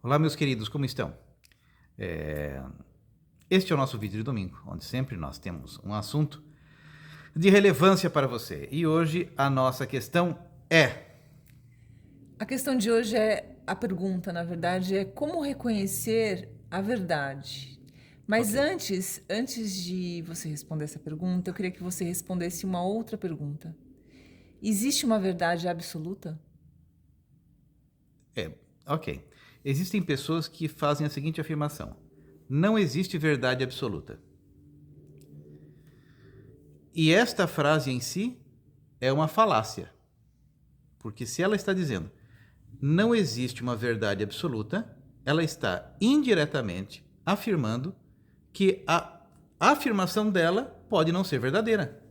Olá, meus queridos, como estão? Este é o nosso vídeo de domingo, onde sempre nós temos um assunto de relevância para você. E hoje a nossa questão é... A questão de hoje é a pergunta, na verdade, é como reconhecer a verdade. Mas Ok. antes de você responder essa pergunta, eu queria que você respondesse uma outra pergunta. Existe uma verdade absoluta? Ok. Existem pessoas que fazem a seguinte afirmação: não existe verdade absoluta. E esta frase em si é uma falácia. Porque se ela está dizendo não existe uma verdade absoluta, ela está indiretamente afirmando que a afirmação dela pode não ser verdadeira.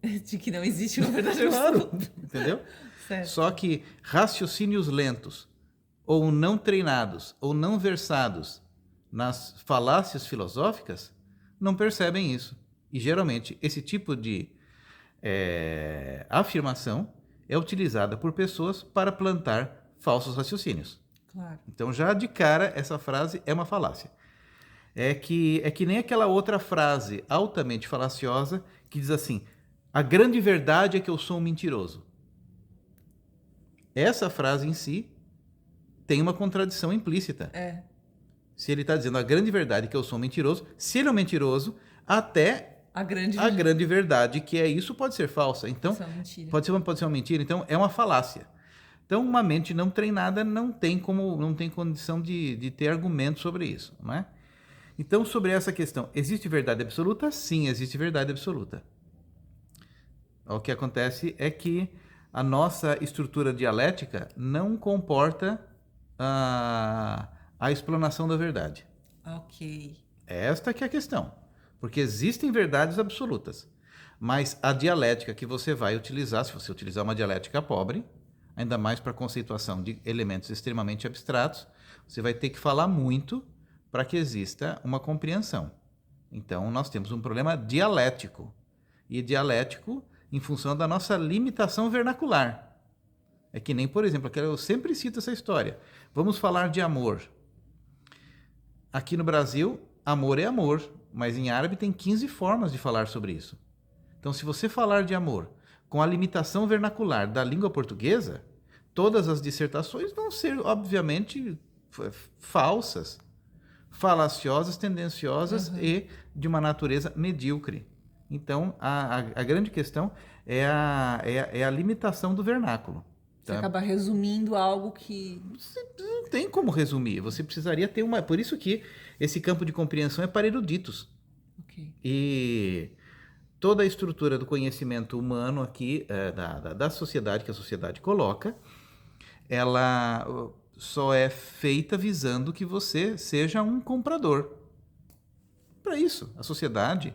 De que não existe uma verdade Claro, absoluta. entendeu? Certo. Só que raciocínios lentos, ou não treinados, ou não versados nas falácias filosóficas, não percebem isso. E geralmente esse tipo de afirmação é utilizada por pessoas para plantar falsos raciocínios. Claro. Então, já de cara, essa frase é uma falácia. É que nem aquela outra frase altamente falaciosa que diz assim: a grande verdade é que eu sou um mentiroso. Essa frase em si tem uma contradição implícita. É. Se ele está dizendo a grande verdade é que eu sou um mentiroso, se ele é um mentiroso, até A grande a grande verdade que é isso pode ser falsa. Então, Isso é uma mentira. pode ser uma mentira. Então, é uma falácia. Então, uma mente não treinada não tem condição de ter argumento sobre isso, não é? Então, sobre essa questão, existe verdade absoluta? Sim, existe verdade absoluta. O que acontece é que a nossa estrutura dialética não comporta a explanação da verdade. Ok. Esta que é a questão. Porque existem verdades absolutas. Mas a dialética que você vai utilizar, se você utilizar uma dialética pobre, ainda mais para conceituação de elementos extremamente abstratos, você vai ter que falar muito para que exista uma compreensão. Então, nós temos um problema dialético. E dialético em função da nossa limitação vernacular. É que nem, por exemplo, eu sempre cito essa história. Vamos falar de amor. Aqui no Brasil, amor é amor, mas em árabe tem 15 formas de falar sobre isso. Então, se você falar de amor com a limitação vernacular da língua portuguesa, todas as dissertações vão ser, obviamente, falsas, falaciosas, tendenciosas e de uma natureza medíocre. Então, a grande questão é a limitação do vernáculo. Você Tá? acaba resumindo algo que... Você não tem como resumir. Você precisaria ter uma... Por isso que esse campo de compreensão é para eruditos. Ok. E toda a estrutura do conhecimento humano aqui, da sociedade, que a sociedade coloca, ela só é feita visando que você seja um comprador. Para isso, a sociedade,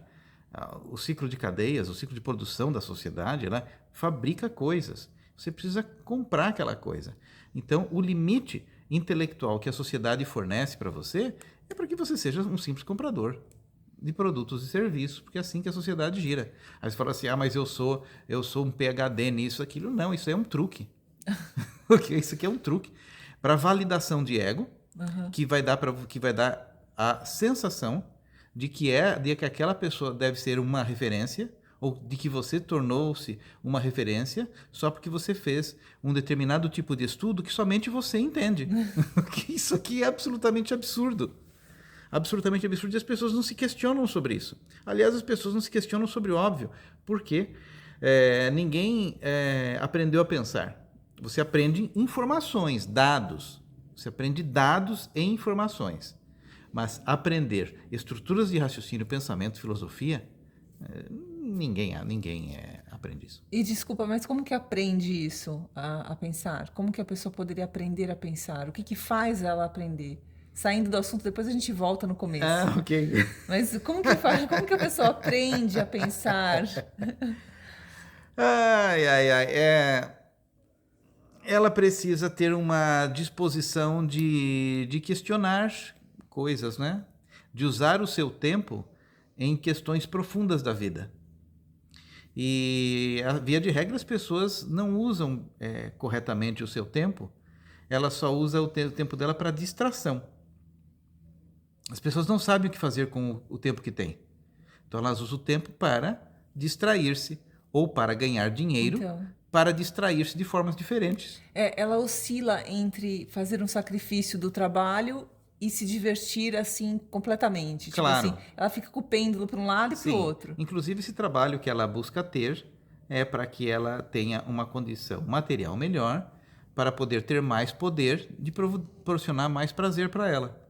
o ciclo de cadeias, o ciclo de produção da sociedade, ela fabrica coisas. Você precisa comprar aquela coisa. Então, o limite intelectual que a sociedade fornece para você é para que você seja um simples comprador de produtos e serviços, porque é assim que a sociedade gira. Aí você fala assim: mas eu sou um PhD nisso, aquilo. Não, isso é um truque. Porque isso aqui é um truque para validação de ego, que vai dar a sensação de que aquela pessoa deve ser uma referência, ou de que você tornou-se uma referência só porque você fez um determinado tipo de estudo que somente você entende. Isso aqui é absolutamente absurdo. Absolutamente absurdo, e as pessoas não se questionam sobre isso. Aliás, as pessoas não se questionam sobre o óbvio, porque ninguém aprendeu a pensar. Você aprende informações, dados. Você aprende dados e informações. Mas aprender estruturas de raciocínio, pensamento, filosofia, ninguém aprende isso. E desculpa, mas como que aprende isso a pensar? Como que a pessoa poderia aprender a pensar? O que que faz ela aprender? Saindo do assunto, depois a gente volta no começo. Ah, ok. Mas como que faz? Como que a pessoa aprende a pensar? Ai, ai, ai. Ela precisa ter uma disposição de questionar coisas, né? De usar o seu tempo em questões profundas da vida. E, via de regra, as pessoas não usam corretamente o seu tempo ela só usa o tempo dela para distração. As pessoas não sabem o que fazer com o tempo que têm. Então, elas usam o tempo para distrair-se ou para ganhar dinheiro, Então, para distrair-se de formas diferentes. ela oscila entre fazer um sacrifício do trabalho e se divertir assim completamente. Tipo assim, Claro, ela fica com o pêndulo para um lado e para o sim. outro. Inclusive, esse trabalho que ela busca ter é para que ela tenha uma condição material melhor, para poder ter mais poder de proporcionar mais prazer para ela.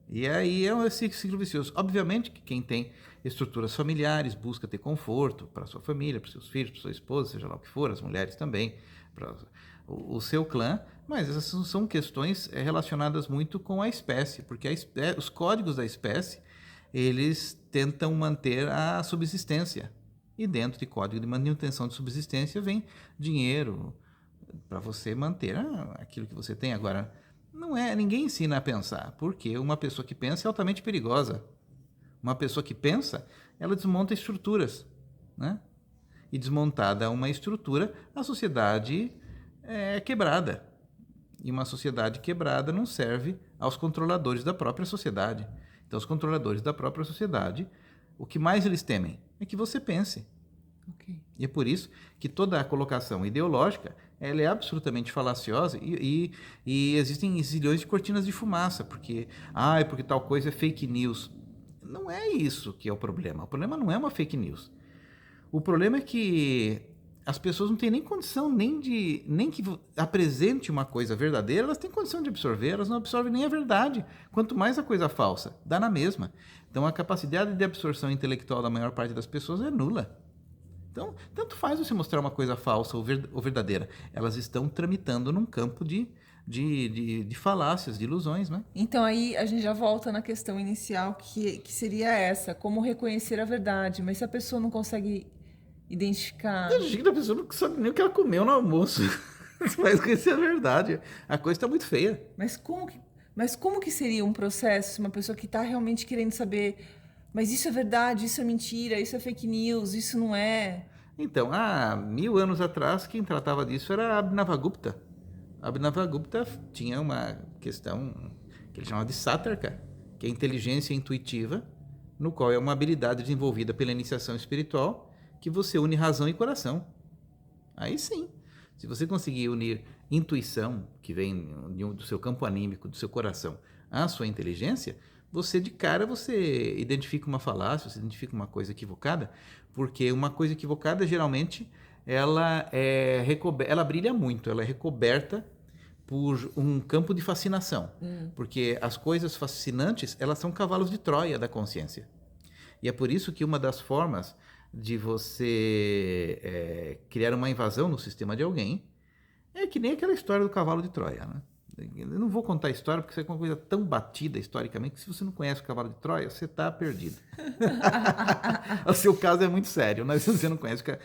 E aí é esse ciclo vicioso. Obviamente que quem tem estruturas familiares busca ter conforto para sua família, para seus filhos, para sua esposa, seja lá o que for, as mulheres também, para o seu clã, mas essas são questões relacionadas muito com a espécie, porque os códigos da espécie, eles tentam manter a subsistência. E dentro de código de manutenção de subsistência vem dinheiro para você manter aquilo que você tem. Agora, não é, ninguém ensina a pensar, porque uma pessoa que pensa é altamente perigosa. Uma pessoa que pensa, ela desmonta estruturas, né? E desmontada uma estrutura, a sociedade é quebrada. E uma sociedade quebrada não serve aos controladores da própria sociedade. Então, os controladores da própria sociedade, o que mais eles temem é que você pense. Ok. E é por isso que toda a colocação ideológica ela é absolutamente falaciosa e existem zilhões de cortinas de fumaça, porque porque tal coisa é fake news. Não é isso que é o problema. O problema não é uma fake news. O problema é que as pessoas não têm nem condição nem que apresente uma coisa verdadeira, elas têm condição de absorver, elas não absorvem nem a verdade. Quanto mais a coisa falsa, dá na mesma. Então a capacidade de absorção intelectual da maior parte das pessoas é nula. Então, tanto faz você mostrar uma coisa falsa ou verdadeira. Elas estão tramitando num campo de falácias, de ilusões, né? Então aí a gente já volta na questão inicial que seria essa, como reconhecer a verdade. Mas se a pessoa não consegue identificar. Imagina, a pessoa não sabe nem o que ela comeu no almoço. Mas conhecer a verdade. A coisa está muito feia. Mas como que seria um processo se uma pessoa que está realmente querendo saber, mas isso é verdade, isso é mentira, isso é fake news, isso não é. Então, há 1000 anos atrás, quem tratava disso era Abhinavagupta. Abhinavagupta tinha uma questão que ele chamava de sátraka, que é inteligência intuitiva, no qual é uma habilidade desenvolvida pela iniciação espiritual, que você une razão e coração. Aí sim, se você conseguir unir intuição, que vem do seu campo anímico, do seu coração, à sua inteligência, você de cara você identifica uma falácia, você identifica uma coisa equivocada, porque uma coisa equivocada geralmente ela brilha muito, ela é recoberta por um campo de fascinação, porque as coisas fascinantes elas são cavalos de Troia da consciência. E é por isso que uma das formas de você criar uma invasão no sistema de alguém é que nem aquela história do cavalo de Troia, né? Eu não vou contar a história porque isso é uma coisa tão batida historicamente que se você não conhece o cavalo de Troia, você está perdido. O seu caso é muito sério, né? Se você não conhece a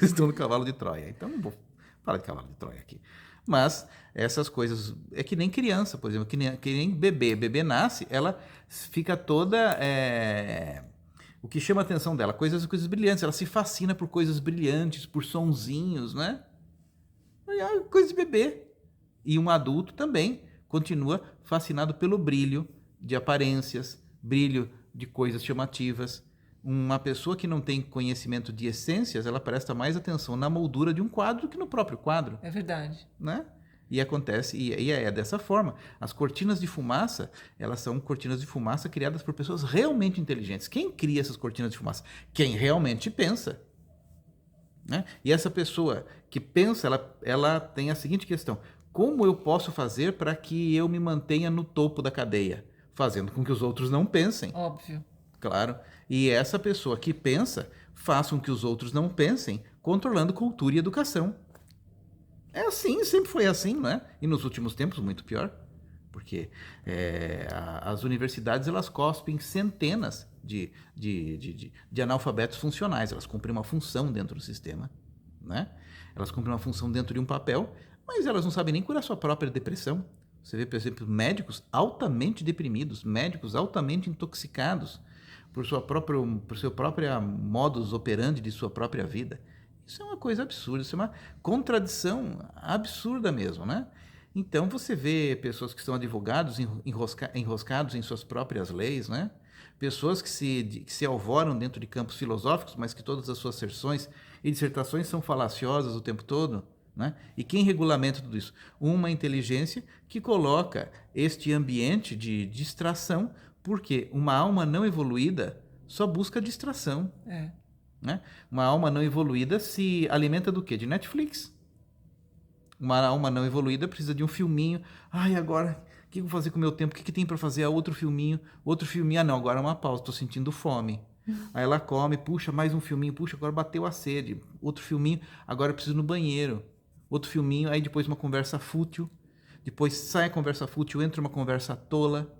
história do cavalo de Troia. Então não vou falar de cavalo de Troia aqui. Mas essas coisas, é que nem criança, por exemplo, que nem bebê. Bebê nasce, ela fica toda... o que chama a atenção dela, coisas brilhantes. Ela se fascina por coisas brilhantes, por sonzinhos, né? É coisa de bebê. E um adulto também continua fascinado pelo brilho de aparências, brilho de coisas chamativas. Uma pessoa que não tem conhecimento de essências, ela presta mais atenção na moldura de um quadro do que no próprio quadro. É verdade. Né? E acontece, e é dessa forma. As cortinas de fumaça, elas são cortinas de fumaça criadas por pessoas realmente inteligentes. Quem cria essas cortinas de fumaça? Quem realmente pensa. Né? E essa pessoa que pensa, ela tem a seguinte questão: como eu posso fazer para que eu me mantenha no topo da cadeia? Fazendo com que os outros não pensem. Óbvio. Claro. E essa pessoa que pensa, faça com que os outros não pensem, controlando cultura e educação. É assim, sempre foi assim, não é? E nos últimos tempos, muito pior. Porque as universidades, elas cospem centenas de analfabetos funcionais. Elas cumprem uma função dentro do sistema, né? Elas cumprem uma função dentro de um papel, mas elas não sabem nem curar sua própria depressão. Você vê, por exemplo, médicos altamente deprimidos, médicos altamente intoxicados por seu próprio modus operandi de sua própria vida. Isso é uma coisa absurda, isso é uma contradição absurda mesmo, né? Então você vê pessoas que são advogados enroscados em suas próprias leis, né? Pessoas que se alvoram dentro de campos filosóficos, mas que todas as suas asserções e dissertações são falaciosas o tempo todo. Né? E quem regulamenta tudo isso? Uma inteligência que coloca este ambiente de distração, porque uma alma não evoluída só busca distração. É. Né? Uma alma não evoluída se alimenta do quê? De Netflix. Uma alma não evoluída precisa de um filminho. Ai, agora, o que eu vou fazer com o meu tempo? O que tem para fazer? Outro filminho. Outro filminho. Ah, não, agora é uma pausa, estou sentindo fome. Aí ela come, puxa, mais um filminho. Puxa, agora bateu a sede. Outro filminho, agora eu preciso ir no banheiro. Outro filminho, aí depois uma conversa fútil. Depois sai a conversa fútil, entra uma conversa tola.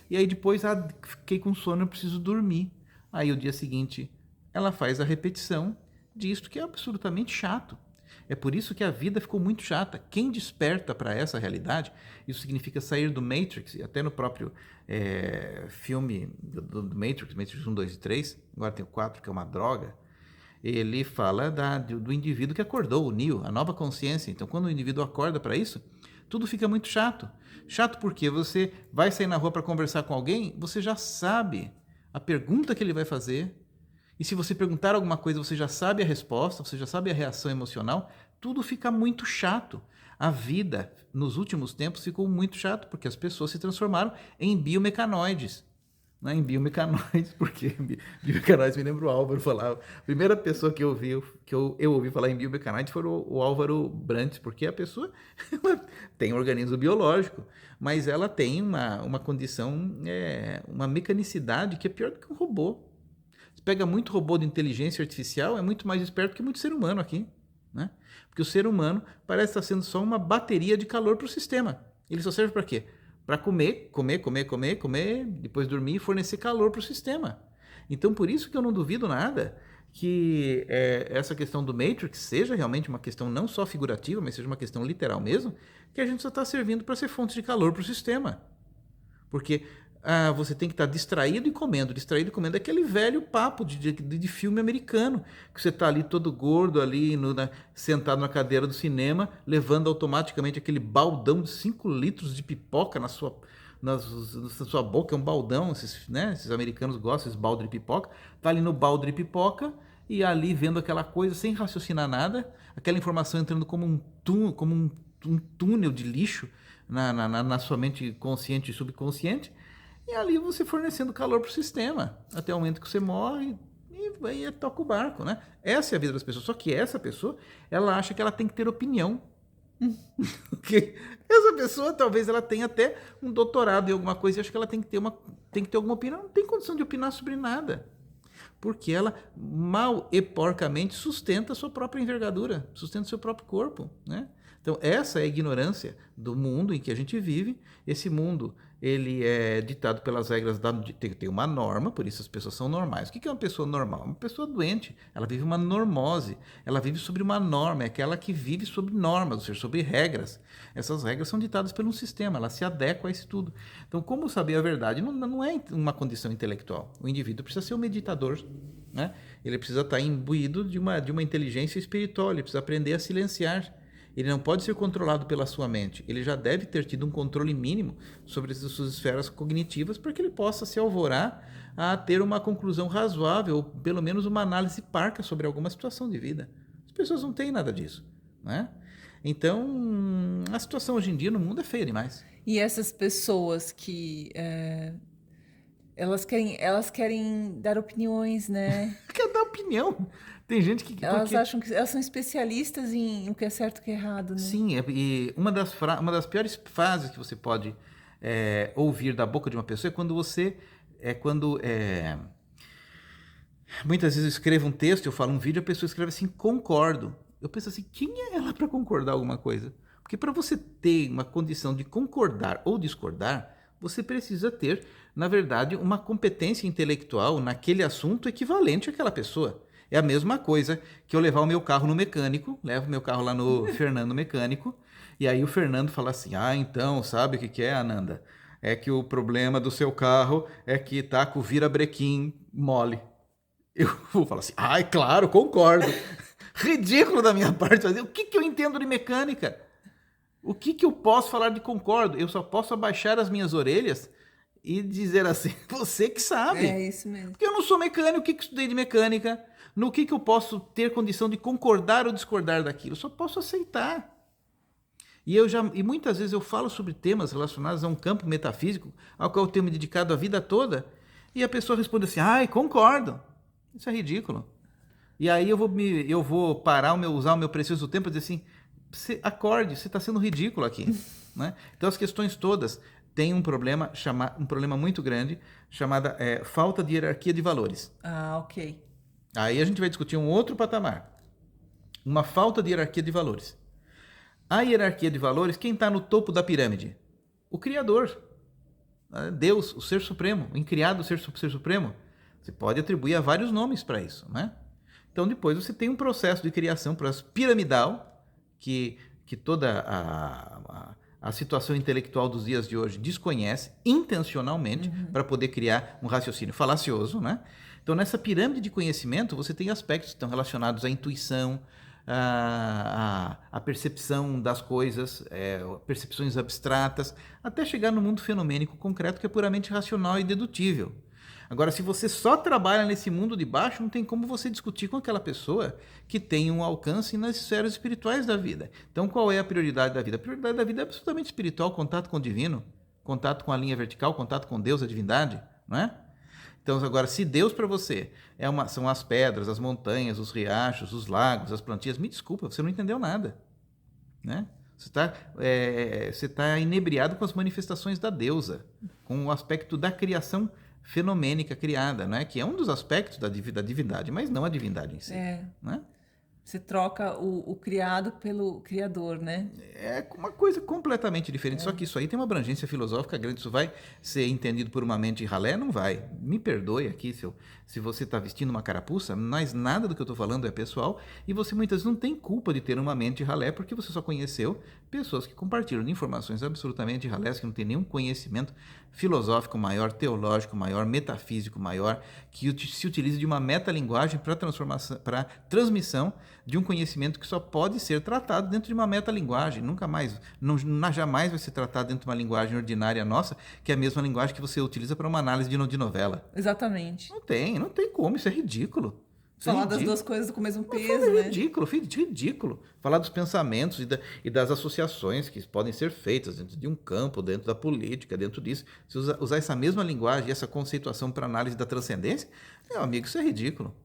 E aí depois, fiquei com sono, eu preciso dormir. Aí o dia seguinte, ela faz a repetição disto que é absolutamente chato. É por isso que a vida ficou muito chata. Quem desperta para essa realidade, isso significa sair do Matrix, e até no próprio filme do Matrix, Matrix 1, 2 e 3, agora tem o 4, que é uma droga, ele fala do indivíduo que acordou, o Neo, a nova consciência. Então, quando o indivíduo acorda para isso, tudo fica muito chato. Chato porque você vai sair na rua para conversar com alguém, você já sabe a pergunta que ele vai fazer, e se você perguntar alguma coisa, você já sabe a resposta, você já sabe a reação emocional, tudo fica muito chato. A vida, nos últimos tempos, ficou muito chato, porque as pessoas se transformaram em biomecanoides. Não é em biomecanoides, porque biomecanoides me lembra o Álvaro falar. A primeira pessoa que eu ouvi falar em biomecanoides foi o Álvaro Brantes, porque a pessoa tem um organismo biológico, mas ela tem uma condição, uma mecanicidade que é pior do que um robô. Pega muito robô de inteligência artificial, é muito mais esperto que muito ser humano aqui. Né? Porque o ser humano parece estar sendo só uma bateria de calor para o sistema. Ele só serve para quê? Para comer, depois dormir e fornecer calor para o sistema. Então, por isso que eu não duvido nada que essa questão do Matrix seja realmente uma questão não só figurativa, mas seja uma questão literal mesmo, que a gente só está servindo para ser fonte de calor para o sistema. Porque você tem que estar distraído e comendo. Distraído e comendo é aquele velho papo de filme americano, que você está ali todo gordo, ali sentado na cadeira do cinema, levando automaticamente aquele baldão de 5 litros de pipoca na sua boca. É um baldão, esses americanos gostam desse balde de pipoca. Está ali no balde de pipoca e ali vendo aquela coisa sem raciocinar nada, aquela informação entrando como um túnel de lixo na sua mente consciente e subconsciente. E ali você fornecendo calor para o sistema, até o momento que você morre e aí toca o barco, né? Essa é a vida das pessoas. Só que essa pessoa, ela acha que ela tem que ter opinião. Porque essa pessoa, talvez ela tenha até um doutorado em alguma coisa e acha que ela tem que ter alguma opinião. Não tem condição de opinar sobre nada. Porque ela, mal e porcamente, sustenta a sua própria envergadura, sustenta o seu próprio corpo, né? Então, essa é a ignorância do mundo em que a gente vive. Esse mundo, ele é ditado pelas regras tem uma norma, por isso as pessoas são normais. O que é uma pessoa normal? Uma pessoa doente, ela vive uma normose, ela vive sobre uma norma, é aquela que vive sobre normas, ou seja, sobre regras. Essas regras são ditadas por um sistema, ela se adequa a isso tudo. Então, como saber a verdade? Não é uma condição intelectual. O indivíduo precisa ser um meditador, né? Ele precisa estar imbuído de uma inteligência espiritual, ele precisa aprender a silenciar. Ele não pode ser controlado pela sua mente. Ele já deve ter tido um controle mínimo sobre as suas esferas cognitivas para que ele possa se alvorar a ter uma conclusão razoável, ou pelo menos uma análise parca sobre alguma situação de vida. As pessoas não têm nada disso, né? Então, a situação hoje em dia no mundo é feia demais. E essas pessoas que elas querem dar opiniões, né? Quer dar opinião. Tem gente que... Elas acham que elas são especialistas em o que é certo e o que é errado, né? Sim, e uma das piores frases que você pode ouvir da boca de uma pessoa é quando muitas vezes eu escrevo um texto, eu falo um vídeo, a pessoa escreve assim, concordo. Eu penso assim, quem é ela para concordar alguma coisa? Porque para você ter uma condição de concordar ou discordar, você precisa ter, na verdade, uma competência intelectual naquele assunto equivalente àquela pessoa. É a mesma coisa que eu levar o meu carro no mecânico, levo meu carro lá no Fernando Mecânico, e aí o Fernando fala assim, então, sabe o que é, Ananda? É que o problema do seu carro é que tá com o virabrequim mole. Eu vou falar assim, claro, concordo. Ridículo da minha parte fazer. O que eu entendo de mecânica? O que eu posso falar de concordo? Eu só posso abaixar as minhas orelhas e dizer assim, você que sabe. É isso mesmo. Porque eu não sou mecânico, o que estudei de mecânica? No que eu posso ter condição de concordar ou discordar daquilo? Eu só posso aceitar. E muitas vezes eu falo sobre temas relacionados a um campo metafísico, ao qual eu tenho me dedicado a vida toda, e a pessoa responde assim, ai, concordo. Isso é ridículo. E aí eu vou parar usar o meu precioso tempo e dizer assim, acorde, você está sendo ridículo aqui. Né? Então as questões todas têm um problema muito grande, chamada falta de hierarquia de valores. Ah, ok. Aí a gente vai discutir um outro patamar. Uma falta de hierarquia de valores. A hierarquia de valores, quem está no topo da pirâmide? O Criador. Deus, o Ser Supremo, o incriado Ser Supremo. Você pode atribuir a vários nomes para isso, né? Então depois você tem um processo de criação piramidal que toda a situação intelectual dos dias de hoje desconhece intencionalmente para poder criar um raciocínio falacioso, né? Então nessa pirâmide de conhecimento você tem aspectos que estão relacionados à intuição, a percepção das coisas, percepções abstratas, até chegar no mundo fenomênico concreto que é puramente racional e dedutível. Agora, se você só trabalha nesse mundo de baixo, não tem como você discutir com aquela pessoa que tem um alcance nas esferas espirituais da vida. Então, qual é a prioridade da vida? A prioridade da vida é absolutamente espiritual, contato com o divino, contato com a linha vertical, contato com Deus, a divindade, não é? Então, agora, se Deus para você são as pedras, as montanhas, os riachos, os lagos, as plantinhas, me desculpa, você não entendeu nada, né? Você tá inebriado com as manifestações da deusa, com o aspecto da criação fenomênica criada, né? Que é um dos aspectos da divindade, mas não a divindade em si. Né? Você troca o criado pelo criador, né? É uma coisa completamente diferente. Só que isso aí tem uma abrangência filosófica grande. Isso vai ser entendido por uma mente ralé? Não vai. Me perdoe aqui se você está vestindo uma carapuça, mas nada do que eu estou falando é pessoal e você muitas vezes não tem culpa de ter uma mente ralé porque você só conheceu pessoas que compartilham de informações absolutamente ralés, que não tem nenhum conhecimento filosófico maior, teológico maior, metafísico maior, que se utiliza de uma metalinguagem para transmissão de um conhecimento que só pode ser tratado dentro de uma metalinguagem, jamais vai ser tratado dentro de uma linguagem ordinária nossa, que é a mesma linguagem que você utiliza para uma análise de novela. Exatamente. Não tem como, isso é ridículo. Falar das duas coisas com o mesmo peso, né? Ridículo. Falar dos pensamentos e das associações que podem ser feitas dentro de um campo, dentro da política, dentro disso. Se usar essa mesma linguagem e essa conceituação para análise da transcendência, meu amigo, isso é ridículo.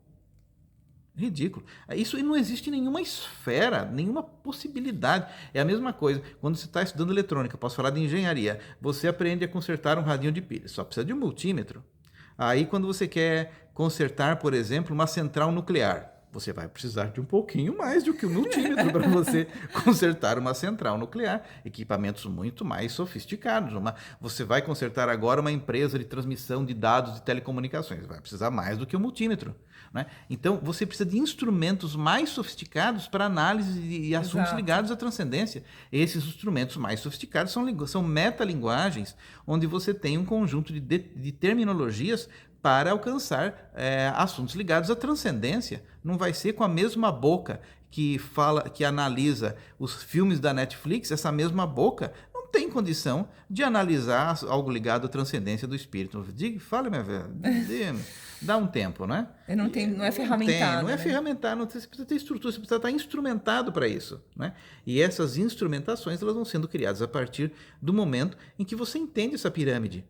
Ridículo. Isso não existe em nenhuma esfera, nenhuma possibilidade. É a mesma coisa. Quando você está estudando eletrônica, posso falar de engenharia, você aprende a consertar um radinho de pilha. Só precisa de um multímetro. Aí, quando você quer consertar, por exemplo, uma central nuclear, você vai precisar de um pouquinho mais do que um multímetro para você consertar uma central nuclear. Equipamentos muito mais sofisticados. Você vai consertar agora uma empresa de transmissão de dados de telecomunicações. Vai precisar mais do que um multímetro. Né? Então, você precisa de instrumentos mais sofisticados para análise de assuntos ligados à transcendência. Esses instrumentos mais sofisticados são metalinguagens, onde você tem um conjunto de terminologias para alcançar assuntos ligados à transcendência. Não vai ser com a mesma boca que analisa os filmes da Netflix, essa mesma boca não tem condição de analisar algo ligado à transcendência do espírito. Fala, minha velha, dá um tempo, né? Não é ferramentado. Não é ferramentado, você precisa ter estrutura, você precisa estar instrumentado para isso, né? E essas instrumentações elas vão sendo criadas a partir do momento em que você entende essa pirâmide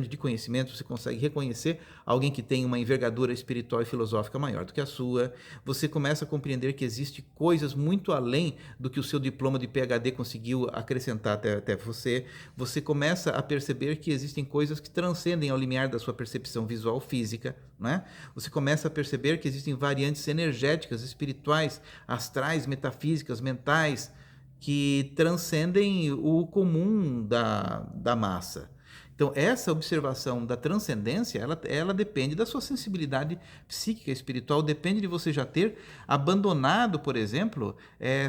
de conhecimento, você consegue reconhecer alguém que tem uma envergadura espiritual e filosófica maior do que a sua, você começa a compreender que existe coisas muito além do que o seu diploma de PhD conseguiu acrescentar até você, você começa a perceber que existem coisas que transcendem ao limiar da sua percepção visual física, né? Você começa a perceber que existem variantes energéticas, espirituais, astrais, metafísicas, mentais, que transcendem o comum da massa. Então, essa observação da transcendência, ela depende da sua sensibilidade psíquica, espiritual, depende de você já ter abandonado, por exemplo,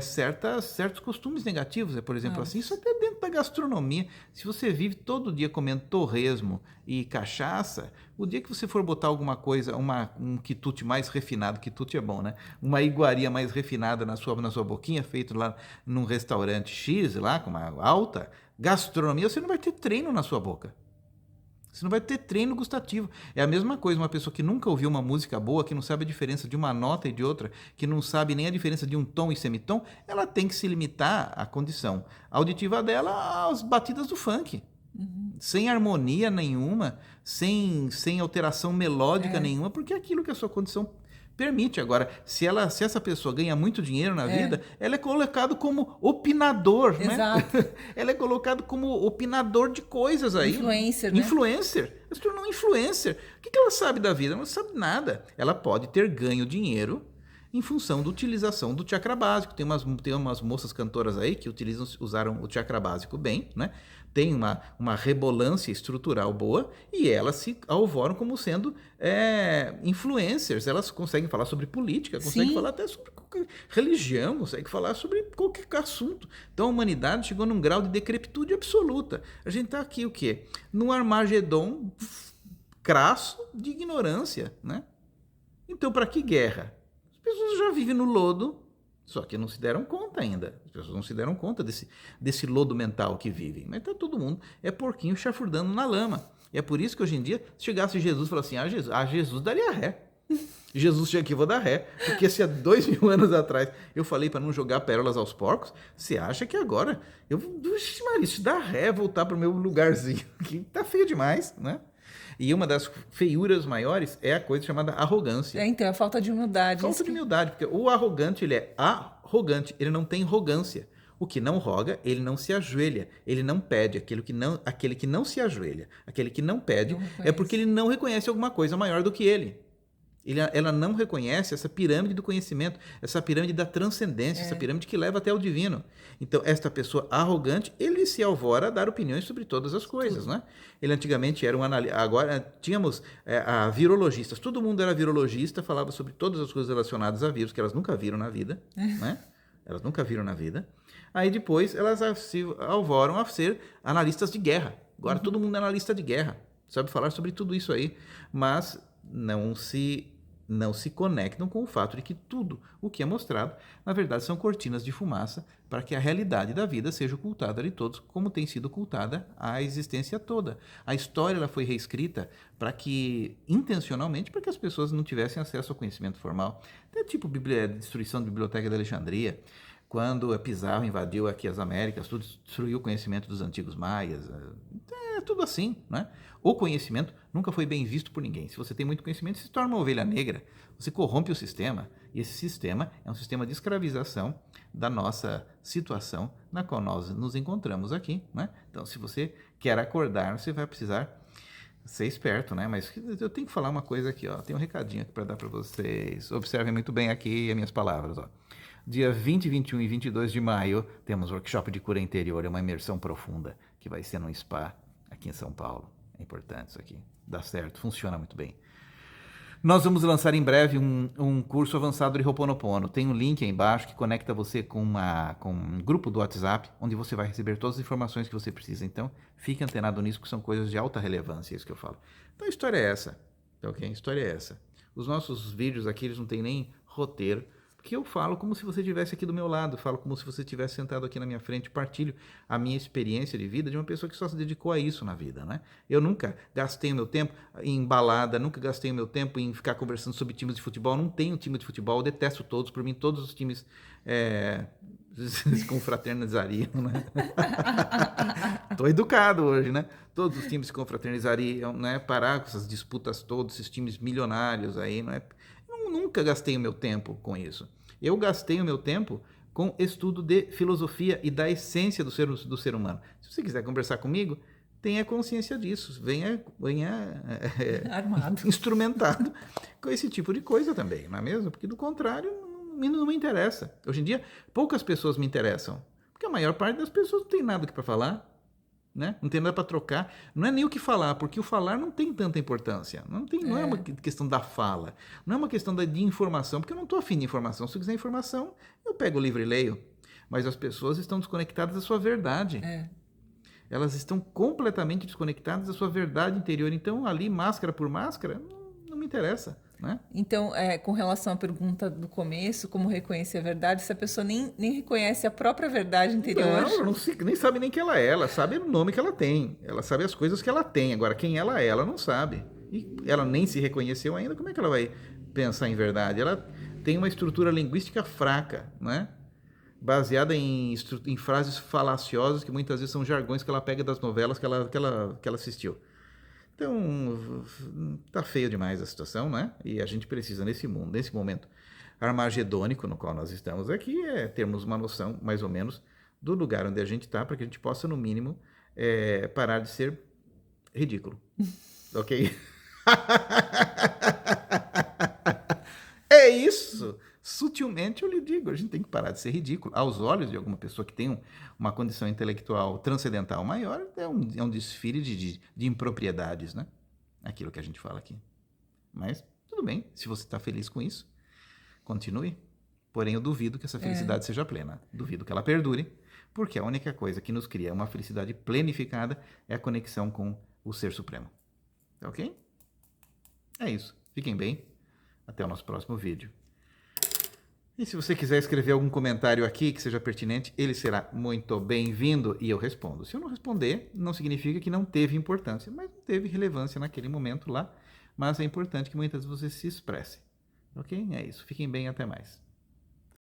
certos costumes negativos. Por exemplo, assim, isso até dentro da gastronomia. Se você vive todo dia comendo torresmo e cachaça, o dia que você for botar alguma coisa, um quitute mais refinado, quitute é bom, né? Uma iguaria mais refinada na sua boquinha, feito lá num restaurante X, lá com uma alta gastronomia, você não vai ter treino na sua boca. Você não vai ter treino gustativo. É a mesma coisa, uma pessoa que nunca ouviu uma música boa, que não sabe a diferença de uma nota e de outra, que não sabe nem a diferença de um tom e semitom, ela tem que se limitar à condição auditiva dela às batidas do funk. Sem harmonia nenhuma, sem alteração melódica nenhuma, porque é aquilo que a sua condição permite. Agora, se essa pessoa ganha muito dinheiro na vida, ela é colocada como opinador, Exato. né? Ela é colocada como opinador de coisas aí. Influencer, né? Influencer. Ela se tornou influencer. O que ela sabe da vida? Ela não sabe nada. Ela pode ter ganho dinheiro em função da utilização do chakra básico. Tem umas moças cantoras aí que usaram o chakra básico bem, né? Tem uma rebolância estrutural boa e elas se alvoram como sendo influencers. Elas conseguem falar sobre política, conseguem falar até sobre religião, conseguem falar sobre qualquer assunto. Então a humanidade chegou num grau de decrepitude absoluta. A gente está aqui o quê? Num Armagedon crasso de ignorância, né? Então para que guerra? As pessoas já vivem no lodo, só que não se deram conta ainda. As pessoas não se deram conta desse lodo mental que vivem. Mas tá todo mundo porquinho chafurdando na lama. E é por isso que hoje em dia, se chegasse Jesus e falasse assim, Jesus daria ré. Jesus chega aqui, vou dar ré. Porque se há 2000 anos atrás eu falei para não jogar pérolas aos porcos, você acha que agora isso dá ré voltar para o meu lugarzinho, que tá feio demais, né? E uma das feiuras maiores é a coisa chamada arrogância. Então, é a falta de humildade. Falta de humildade, porque o arrogante, ele é arrogante, ele não tem arrogância. O que não roga, ele não se ajoelha, ele não pede. Aquele que não se ajoelha, aquele que não pede, é porque ele não reconhece alguma coisa maior do que ele. Ela não reconhece essa pirâmide do conhecimento, essa pirâmide da transcendência, essa pirâmide que leva até o divino. Então, esta pessoa arrogante, ele se alvora a dar opiniões sobre todas as coisas, né? Ele antigamente era um analista, agora tínhamos a virologistas, todo mundo era virologista, falava sobre todas as coisas relacionadas a vírus, que elas nunca viram na vida, né? Elas nunca viram na vida. Aí depois elas se alvoram a ser analistas de guerra. Agora todo mundo é analista de guerra, sabe falar sobre tudo isso aí, mas não se conectam com o fato de que tudo o que é mostrado, na verdade, são cortinas de fumaça para que a realidade da vida seja ocultada de todos, como tem sido ocultada a existência toda. A história ela foi reescrita para que, intencionalmente, para que as pessoas não tivessem acesso ao conhecimento formal. Até tipo destruição da Biblioteca de Alexandria, quando Pizarro invadiu aqui as Américas, tudo destruiu o conhecimento dos antigos maias. É tudo assim, né? O conhecimento nunca foi bem visto por ninguém. Se você tem muito conhecimento, você se torna uma ovelha negra. Você corrompe o sistema. E esse sistema é um sistema de escravização da nossa situação na qual nós nos encontramos aqui, né? Então, se você quer acordar, você vai precisar ser esperto, né? Mas eu tenho que falar uma coisa aqui, ó. Tem um recadinho aqui para dar para vocês. Observem muito bem aqui as minhas palavras, ó. Dia 20, 21 e 22 de maio, temos workshop de cura interior, é uma imersão profunda, que vai ser num spa aqui em São Paulo. É importante isso aqui. Dá certo, funciona muito bem. Nós vamos lançar em breve um curso avançado de Ho'oponopono. Tem um link aí embaixo que conecta você com um grupo do WhatsApp, onde você vai receber todas as informações que você precisa. Então, fique antenado nisso, que são coisas de alta relevância, é isso que eu falo. Então, a história é essa. Tá ok? A história é essa. Os nossos vídeos aqui, eles não têm nem roteiro, porque eu falo como se você estivesse aqui do meu lado, falo como se você estivesse sentado aqui na minha frente, partilho a minha experiência de vida de uma pessoa que só se dedicou a isso na vida, né? Eu nunca gastei o meu tempo em balada, nunca gastei o meu tempo em ficar conversando sobre times de futebol, não tenho time de futebol, eu detesto todos, por mim todos os times se confraternizariam, né? Tô educado hoje, né? Todos os times se confraternizariam, né? Parar com essas disputas todas, esses times milionários aí, não é? Eu nunca gastei o meu tempo com isso. Eu gastei o meu tempo com estudo de filosofia e da essência do ser humano. Se você quiser conversar comigo, tenha consciência disso. Venha armado, instrumentado com esse tipo de coisa também, não é mesmo? Porque do contrário, não me interessa. Hoje em dia, poucas pessoas me interessam. Porque a maior parte das pessoas não tem nada para falar. né? Não tem nada para trocar. Não é nem o que falar, porque o falar não tem tanta importância. Não é uma questão da fala. Não é uma questão de informação, porque eu não estou afim de informação. Se eu quiser informação, eu pego o livro e leio. Mas as pessoas estão desconectadas da sua verdade. É. Elas estão completamente desconectadas da sua verdade interior. Então, ali, máscara por máscara, não me interessa, né? Então, com relação à pergunta do começo, como reconhecer a verdade, se a pessoa nem reconhece a própria verdade interior. Não, ela não nem sabe nem quem ela é. Ela sabe o nome que ela tem. Ela sabe as coisas que ela tem. Agora, quem ela não sabe. E ela nem se reconheceu ainda. Como é que ela vai pensar em verdade? Ela tem uma estrutura linguística fraca, né? Baseada em frases falaciosas que muitas vezes são jargões que ela pega das novelas que ela assistiu. Então, tá feio demais a situação, né? E a gente precisa, nesse mundo, nesse momento armagedônico no qual nós estamos aqui, termos uma noção, mais ou menos, do lugar onde a gente está, para que a gente possa, no mínimo, parar de ser ridículo. Ok? É isso! Sutilmente eu lhe digo, a gente tem que parar de ser ridículo. Aos olhos de alguma pessoa que tem uma condição intelectual transcendental maior, é um desfile de impropriedades, né? Aquilo que a gente fala aqui. Mas, tudo bem, se você está feliz com isso, continue. Porém, eu duvido que essa felicidade seja plena. Duvido que ela perdure, porque a única coisa que nos cria uma felicidade plenificada é a conexão com o Ser Supremo. Tá ok? É isso. Fiquem bem. Até o nosso próximo vídeo. E se você quiser escrever algum comentário aqui que seja pertinente, ele será muito bem-vindo e eu respondo. Se eu não responder, não significa que não teve importância, mas não teve relevância naquele momento lá. Mas é importante que muitas vezes você se expresse. Ok? É isso. Fiquem bem, até mais.